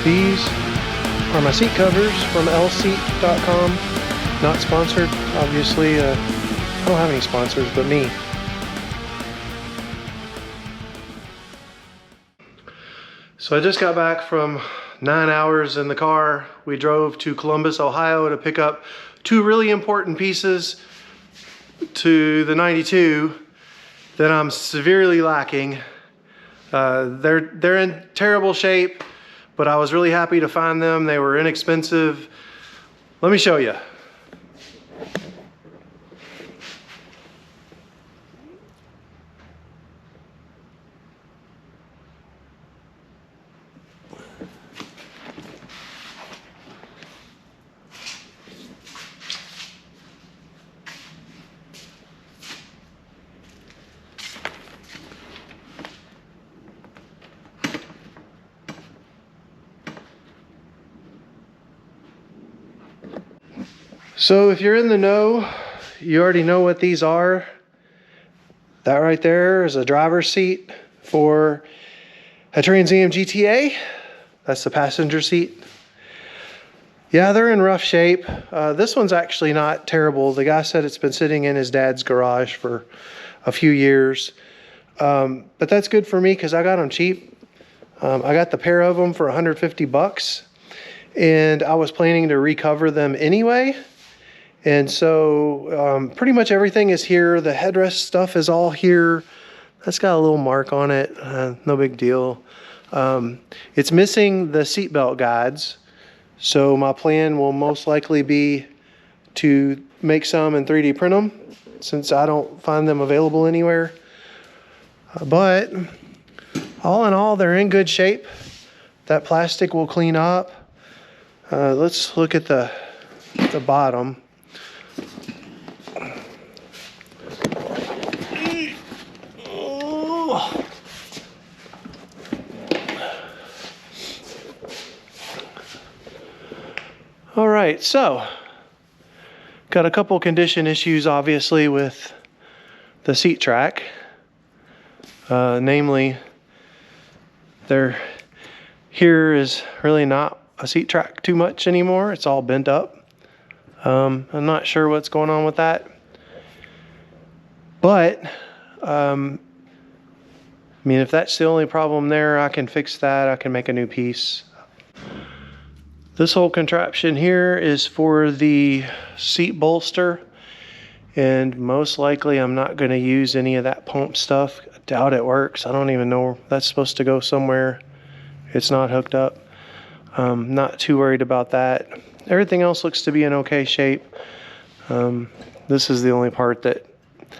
These are my seat covers from lseat.com. Not sponsored, obviously. I don't have any sponsors but me. So I just got back from 9 hours in the car. We drove to Columbus, Ohio to pick up two really important pieces to the 92 that I'm severely lacking. They're in terrible shape, but I was really happy to find them. They were inexpensive. Let me show you. So if you're in the know, you already know what these are. That right there is a driver's seat for a Trans Am GTA. That's the passenger seat. Yeah, they're in rough shape. This one's actually not terrible. The guy said it's been sitting in his dad's garage for a few years. But that's good for me because I got them cheap. I got the pair of them for 150 bucks. And I was planning to recover them anyway. And so pretty much everything is here. The headrest stuff is all here. That's got a little mark on it. No big deal. It's missing the seatbelt guides. So my plan will most likely be to make some and 3D print them since I don't find them available anywhere. But all in all, they're in good shape. That plastic will clean up. Let's look at the bottom. All right, so got a couple condition issues obviously with the seat track. Namely, here is really not a seat track too much anymore. It's all bent up. I'm not sure what's going on with that. But, I mean, if that's the only problem there, I can fix that. I can make a new piece. This whole contraption here is for the seat bolster. And most likely I'm not going to use any of that pump stuff. I doubt it works. I don't even know. That's supposed to go somewhere. It's not hooked up. Not too worried about that. Everything else looks to be in okay shape. This is the only part that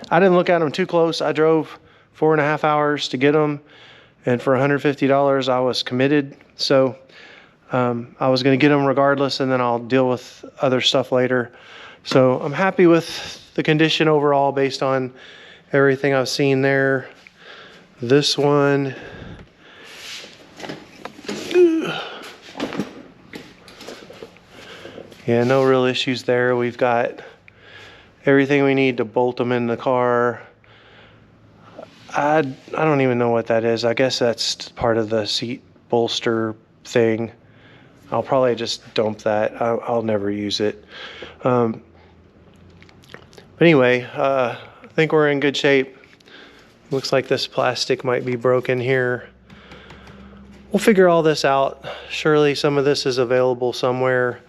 I didn't look at them too close. I drove 4.5 hours to get them, and for $150 I was committed. So I was going to get them regardless, and then I'll deal with other stuff later. So I'm happy with the condition overall based on everything I've seen there. This one, yeah, no real issues there. We've got everything we need to bolt them in the car. I don't even know what that is. I guess that's part of the seat bolster thing. I'll probably just dump that. I'll never use it. But anyway, I think we're in good shape. Looks like this plastic might be broken here. We'll figure all this out. Surely some of this is available somewhere.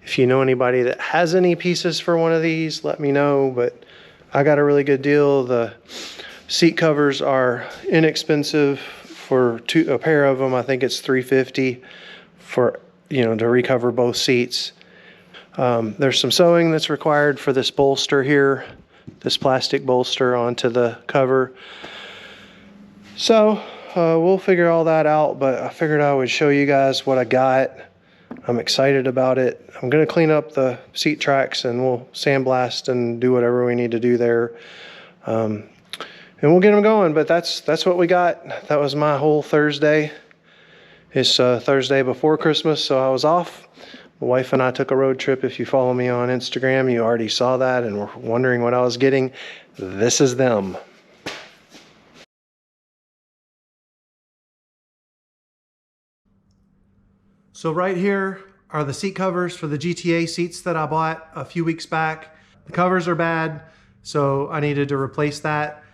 If you know anybody that has any pieces for one of these, let me know. But I got a really good deal. The seat covers are inexpensive for a pair of them. I think it's $350 for, to recover both seats. There's some sewing that's required for this bolster here, this plastic bolster onto the cover. So we'll figure all that out, but I figured I would show you guys what I got. I'm excited about it. I'm going to clean up the seat tracks and we'll sandblast and do whatever we need to do there. And we'll get them going, but that's what we got. That was my whole Thursday. It's Thursday before Christmas, so I was off. My wife and I took a road trip. If you follow me on Instagram, you already saw that and were wondering what I was getting. This is them. So right here are the seat covers for the GTA seats that I bought a few weeks back. The covers are bad, so I needed to replace that.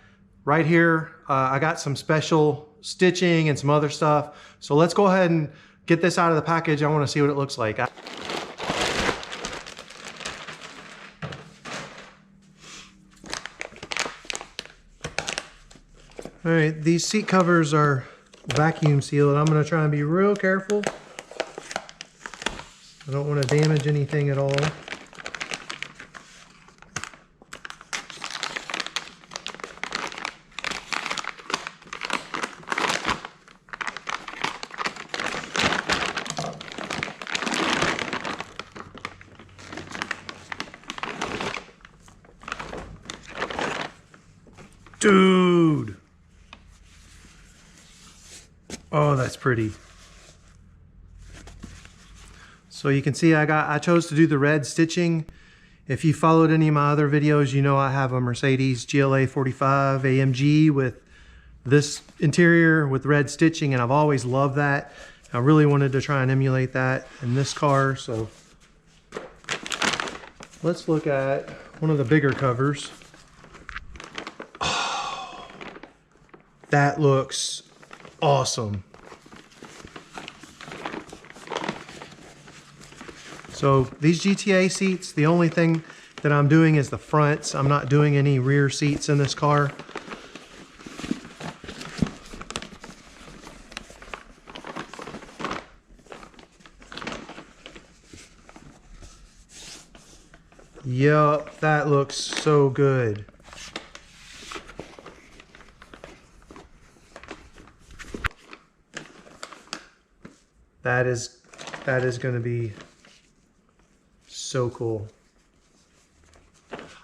Right here, I got some special stitching and some other stuff. So let's go ahead and get this out of the package. I want to see what it looks like. All right, these seat covers are vacuum sealed. I'm going to try and be real careful. I don't want to damage anything at all. Dude! Oh, that's pretty. So you can see I chose to do the red stitching. If you followed any of my other videos, you know I have a Mercedes GLA 45 AMG with this interior with red stitching, and I've always loved that. I really wanted to try and emulate that in this car, so let's look at one of the bigger covers. Oh, that looks awesome. So these GTA seats, the only thing that I'm doing is the fronts. I'm not doing any rear seats in this car. Yup, that looks so good. That is going to be so cool.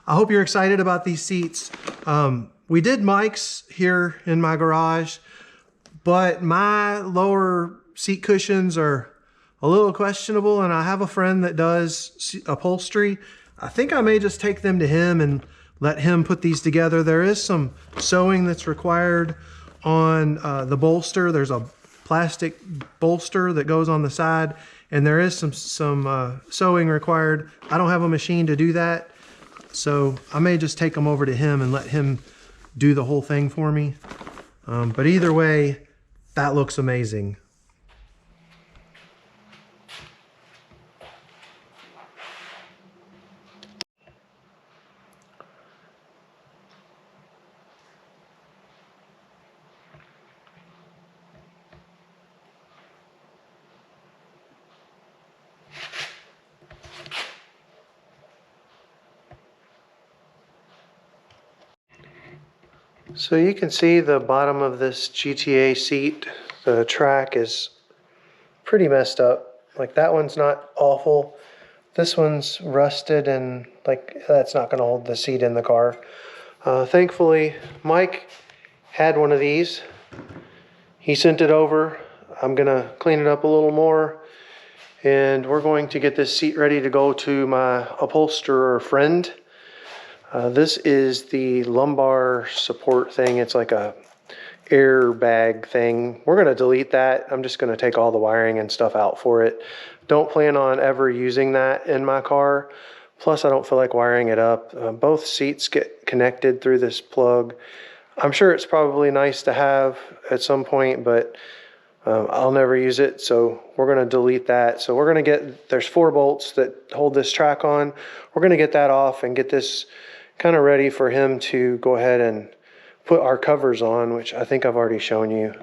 I hope you're excited about these seats. We did mics here in my garage, but my lower seat cushions are a little questionable, and I have a friend that does upholstery. I think I may just take them to him and let him put these together. There is some sewing that's required on the bolster. There's a plastic bolster that goes on the side, and there is some sewing required. I don't have a machine to do that, so I may just take them over to him and let him do the whole thing for me. But either way, that looks amazing. So you can see the bottom of this GTA seat. The track is pretty messed up. Like, that one's not awful. This one's rusted, and like, that's not going to hold the seat in the car. Thankfully, Mike had one of these. He sent it over. I'm going to clean it up a little more, and we're going to get this seat ready to go to my upholsterer friend. This is the lumbar support thing. It's like a airbag thing. We're going to delete that. I'm just going to take all the wiring and stuff out for it. Don't plan on ever using that in my car. Plus, I don't feel like wiring it up. Both seats get connected through this plug. I'm sure it's probably nice to have at some point, but I'll never use it, so we're going to delete that. So we're going to get, there's 4 bolts that hold this track on. We're going to get that off and get this kind of ready for him to go ahead and put our covers on, which I think I've already shown you.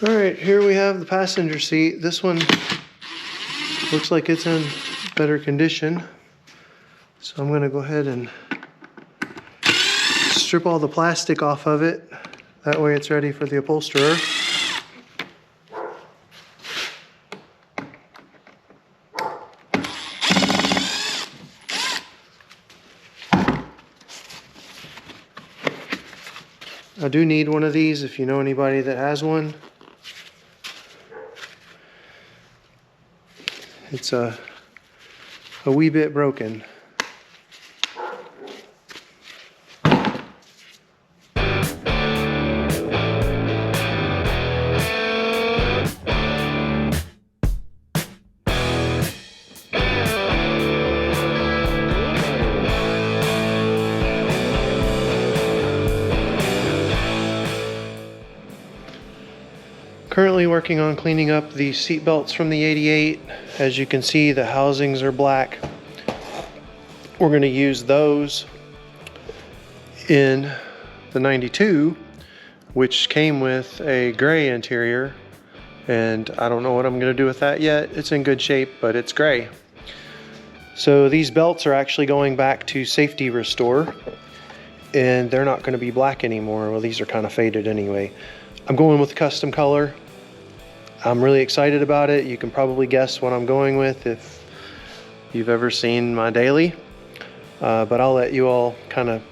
All right, here we have the passenger seat. This one looks like it's in better condition. So I'm gonna go ahead and strip all the plastic off of it. That way it's ready for the upholsterer. I do need one of these if you know anybody that has one. It's a wee bit broken. Currently working on cleaning up the seat belts from the 88. As you can see, the housings are black. We're going to use those in the 92, which came with a gray interior, and I don't know what I'm going to do with that yet. It's in good shape, but it's gray. So these belts are actually going back to Safety Restore, and they're not going to be black anymore. Well, these are kind of faded anyway. I'm going with custom color. I'm really excited about it. You can probably guess what I'm going with if you've ever seen my daily. But I'll let you all kind of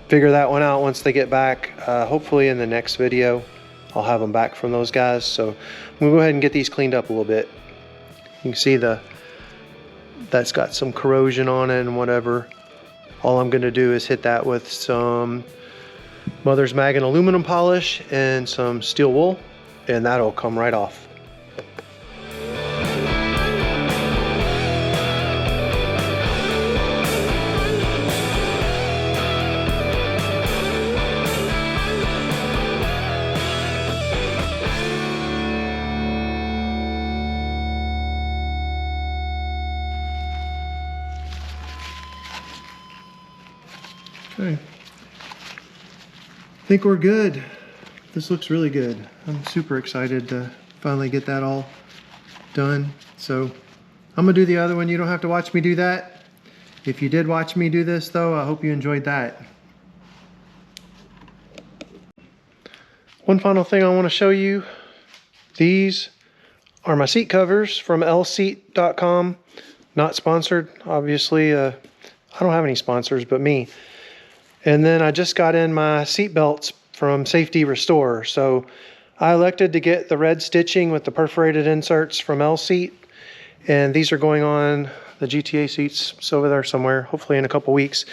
figure that one out once they get back. Hopefully in the next video, I'll have them back from those guys. So we'll go ahead and get these cleaned up a little bit. You can see that's got some corrosion on it and whatever. All I'm gonna do is hit that with some Mother's Mag and aluminum polish and some steel wool, and that'll come right off. Okay. I think we're good. This looks really good. I'm super excited to finally get that all done. So I'm gonna do the other one. You don't have to watch me do that. If you did watch me do this though, I hope you enjoyed that. One final thing I want to show you. These are my seat covers from lseat.com. Not sponsored, obviously. I don't have any sponsors but me. And then I just got in my seat belts from Safety Restore. So I elected to get the red stitching with the perforated inserts from L-Seat. And these are going on the GTA seats. It's over there somewhere, hopefully in a couple weeks.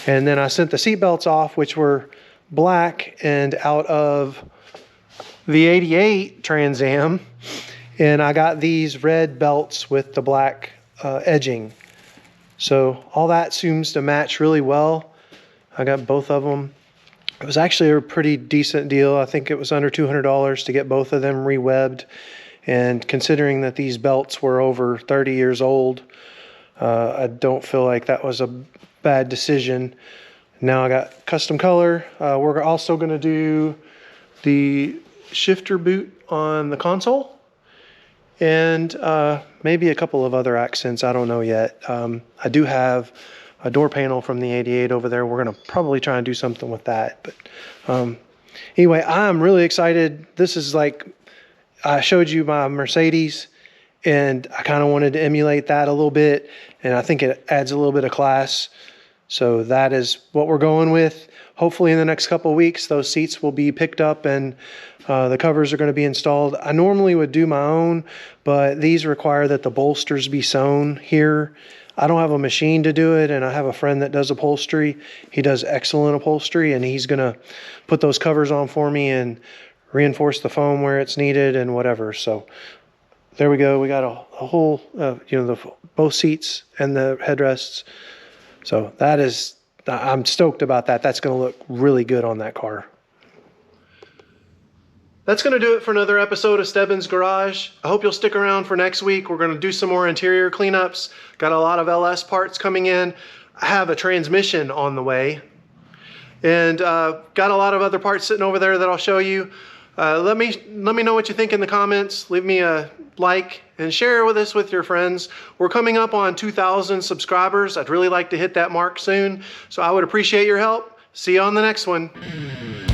And then I sent the seat belts off, which were black and out of the 88 Trans Am. And I got these red belts with the black edging. So all that seems to match really well. I got both of them. It was actually a pretty decent deal. I think it was under $200 to get both of them re-webbed. And considering that these belts were over 30 years old, I don't feel like that was a bad decision. Now I got custom color. We're also going to do the shifter boot on the console. And maybe a couple of other accents. I don't know yet. I do have a door panel from the 88 over there. We're gonna probably try and do something with that. But anyway, I'm really excited. This is like, I showed you my Mercedes and I kind of wanted to emulate that a little bit. And I think it adds a little bit of class. So that is what we're going with. Hopefully in the next couple of weeks, those seats will be picked up and the covers are gonna be installed. I normally would do my own, but these require that the bolsters be sewn here. I don't have a machine to do it, and I have a friend that does upholstery. He does excellent upholstery, and he's gonna put those covers on for me and reinforce the foam where it's needed and whatever. So there we go. We got a whole, both seats and the headrests. So that is, I'm stoked about that. That's gonna look really good on that car. That's going to do it for another episode of Stebbins Garage. I hope you'll stick around for next week. We're going to do some more interior cleanups. Got a lot of LS parts coming in. I have a transmission on the way. And got a lot of other parts sitting over there that I'll show you. Let me know what you think in the comments. Leave me a like and share with us with your friends. We're coming up on 2,000 subscribers. I'd really like to hit that mark soon, so I would appreciate your help. See you on the next one.